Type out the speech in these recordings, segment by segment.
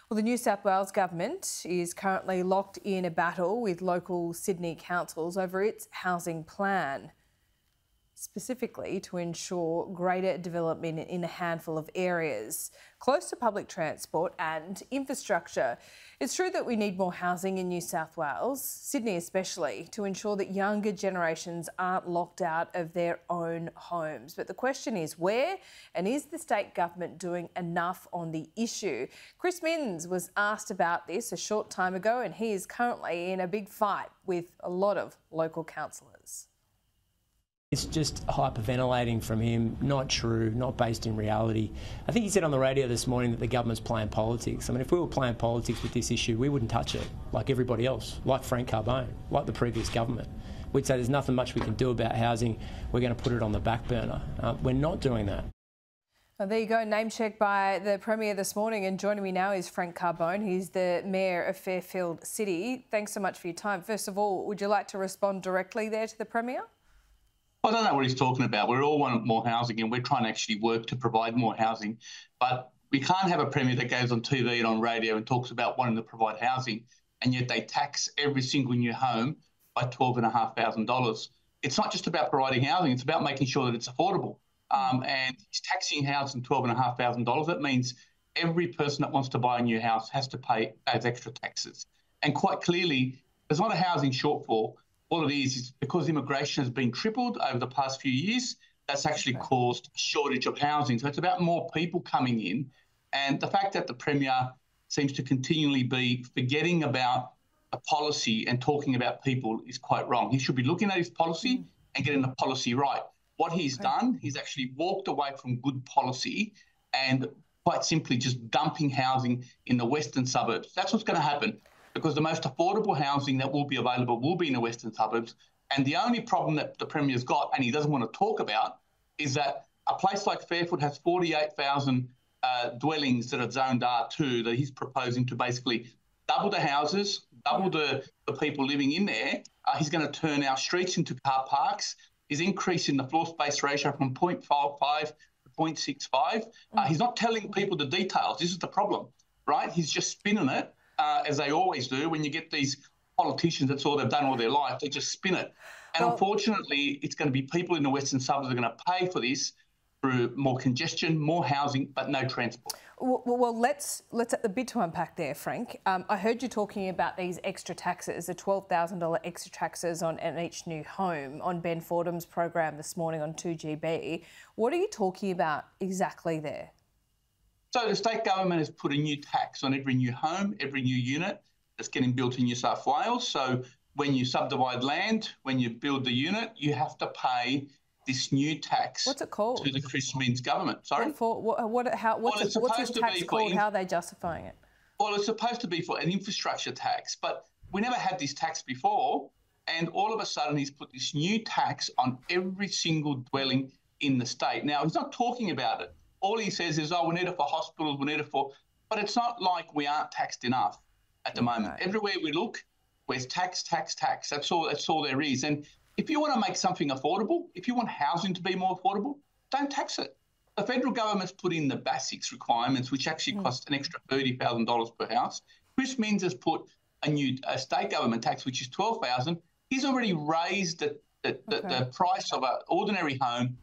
Well, the New South Wales government is currently locked in a battle with local Sydney councils over its housing plan, specifically to ensure greater development in a handful of areas close to public transport and infrastructure. It's true that we need more housing in New South Wales, Sydney especially, to ensure that younger generations aren't locked out of their own homes. But the question is where, and is the state government doing enough on the issue? Chris Minns was asked about this a short time ago, and he is currently in a big fight with a lot of local councillors. It's just hyperventilating from him, not true, not based in reality. I think he said on the radio this morning that the government's playing politics. I mean, if we were playing politics with this issue, we wouldn't touch it, like everybody else, like Frank Carbone, like the previous government. We'd say there's nothing much we can do about housing, we're going to put it on the back burner. We're not doing that. Well, there you go, name check by the Premier this morning, and joining me now is Frank Carbone. He's the Mayor of Fairfield City. Thanks so much for your time. First of all, would you like to respond directly there to the Premier? I don't know what he's talking about. We all want more housing and we're trying to actually work to provide more housing. But we can't have a Premier that goes on TV and on radio and talks about wanting to provide housing, and yet they tax every single new home by $12,500. It's not just about providing housing, it's about making sure that it's affordable. And he's taxing housing $12,500. That means every person that wants to buy a new house has to pay those extra taxes. And quite clearly, there's not a housing shortfall. All it is because immigration has been tripled over the past few years, that's actually caused a shortage of housing. So it's about more people coming in. And the fact that the Premier seems to continually be forgetting about a policy and talking about people is quite wrong. He should be looking at his policy and getting the policy right. What he's done, he's actually walked away from good policy and quite simply just dumping housing in the Western Suburbs. That's what's going to happen, because the most affordable housing that will be available will be in the Western Suburbs. And the only problem that the Premier's got, and he doesn't want to talk about, is that a place like Fairfield has 48,000 dwellings that are zoned R2 that he's proposing to basically double the houses, double the people living in there. He's going to turn our streets into car parks. He's increasing the floor space ratio from 0.55 to 0.65. He's not telling people the details. This is the problem, right? He's just spinning it. As they always do, when you get these politicians, that's all they've done all their life, they just spin it. And unfortunately, it's going to be people in the Western Suburbs that are going to pay for this through more congestion, more housing, but no transport. Well, let's a bit to unpack there, Frank. I heard you talking about these extra taxes, the $12,000 extra taxes on each new home on Ben Fordham's program this morning on 2GB. What are you talking about exactly there? So the state government has put a new tax on every new home, every new unit that's getting built in New South Wales. So when you subdivide land, when you build the unit, you have to pay this new tax. What's it called? To the Chris Minns government. Sorry? What's this tax called? How are they justifying it? Well, it's supposed to be for an infrastructure tax, but we never had this tax before. And all of a sudden, he's put this new tax on every single dwelling in the state. Now, he's not talking about it. All he says is, oh, we need it for hospitals, we need it for... But it's not like we aren't taxed enough at the moment. Everywhere we look, there's tax, tax, tax. That's all there is. And if you want to make something affordable, if you want housing to be more affordable, don't tax it. The federal government's put in the basics requirements, which actually cost an extra $30,000 per house. Chris Minns has put a new state government tax, which is $12,000. He's already raised the price of an ordinary home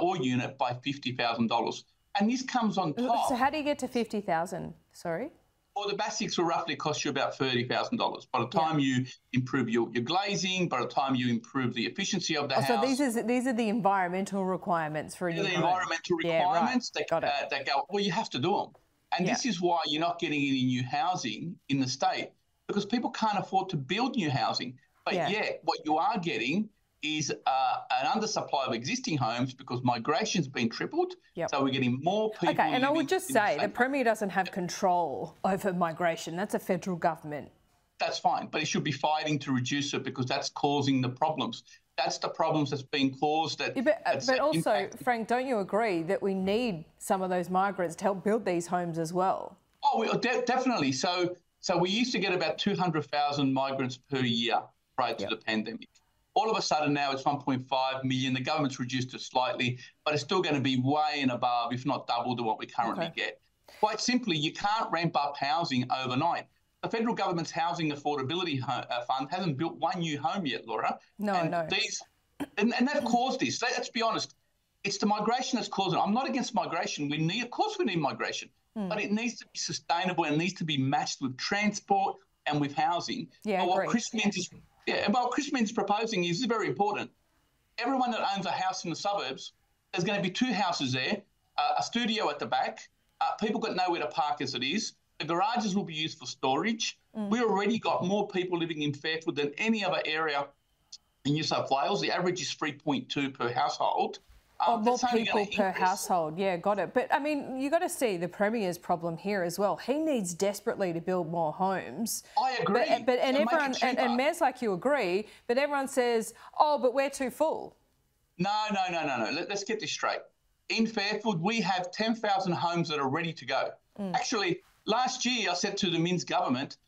or unit by $50,000, and this comes on top. So how do you get to $50,000? Sorry. Well, the basics will roughly cost you about $30,000. By the time you improve your glazing, by the time you improve the efficiency of the house. So these are the environmental requirements for a new home. The environmental requirements that go. Well, you have to do them, and this is why you're not getting any new housing in the state, because people can't afford to build new housing. But yet, what you are getting is an undersupply of existing homes because migration's been tripled. So we're getting more people. Okay, and I would just say the Premier doesn't have control over migration. That's a federal government. That's fine, but he should be fighting to reduce it because that's causing the problems. That's the problems that's being caused. But also, Frank, don't you agree that we need some of those migrants to help build these homes as well? Oh, definitely. So we used to get about 200,000 migrants per year prior to the pandemic. All of a sudden now it's 1.5 million. The government's reduced it slightly, but it's still going to be way and above, if not double, to what we currently get. Quite simply, you can't ramp up housing overnight. The federal government's housing affordability fund hasn't built one new home yet, Laura. No. And they've caused this. Let's be honest. It's the migration that's causing it. I'm not against migration. Of course we need migration, but it needs to be sustainable and needs to be matched with transport and with housing. Yeah, but what Chris Minns is proposing is very important. Everyone that owns a house in the suburbs, there's going to be 2 houses there, a studio at the back. People got nowhere to park as it is. The garages will be used for storage. We already got more people living in Fairfield than any other area in New South Wales. The average is 3.2 per household. More people per household. Yeah, got it. But, I mean, you got to see the Premier's problem here as well. He needs desperately to build more homes. I agree. And mayors like you agree, but everyone says, oh, but we're too full. No. Let's get this straight. In Fairfield, we have 10,000 homes that are ready to go. Actually, last year I said to the Minns government,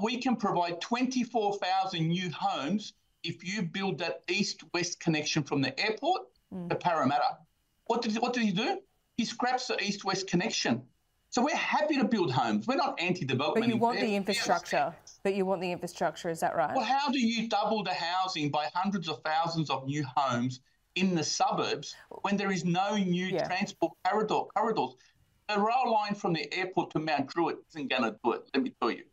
we can provide 24,000 new homes if you build that east-west connection from the airport to Parramatta. What did he do? He scraps the east-west connection. So we're happy to build homes. We're not anti-development. But you want the infrastructure. Is that right? Well, how do you double the housing by hundreds of thousands of new homes in the suburbs when there is no new transport corridors? The rail line from the airport to Mount Druitt isn't going to do it, let me tell you.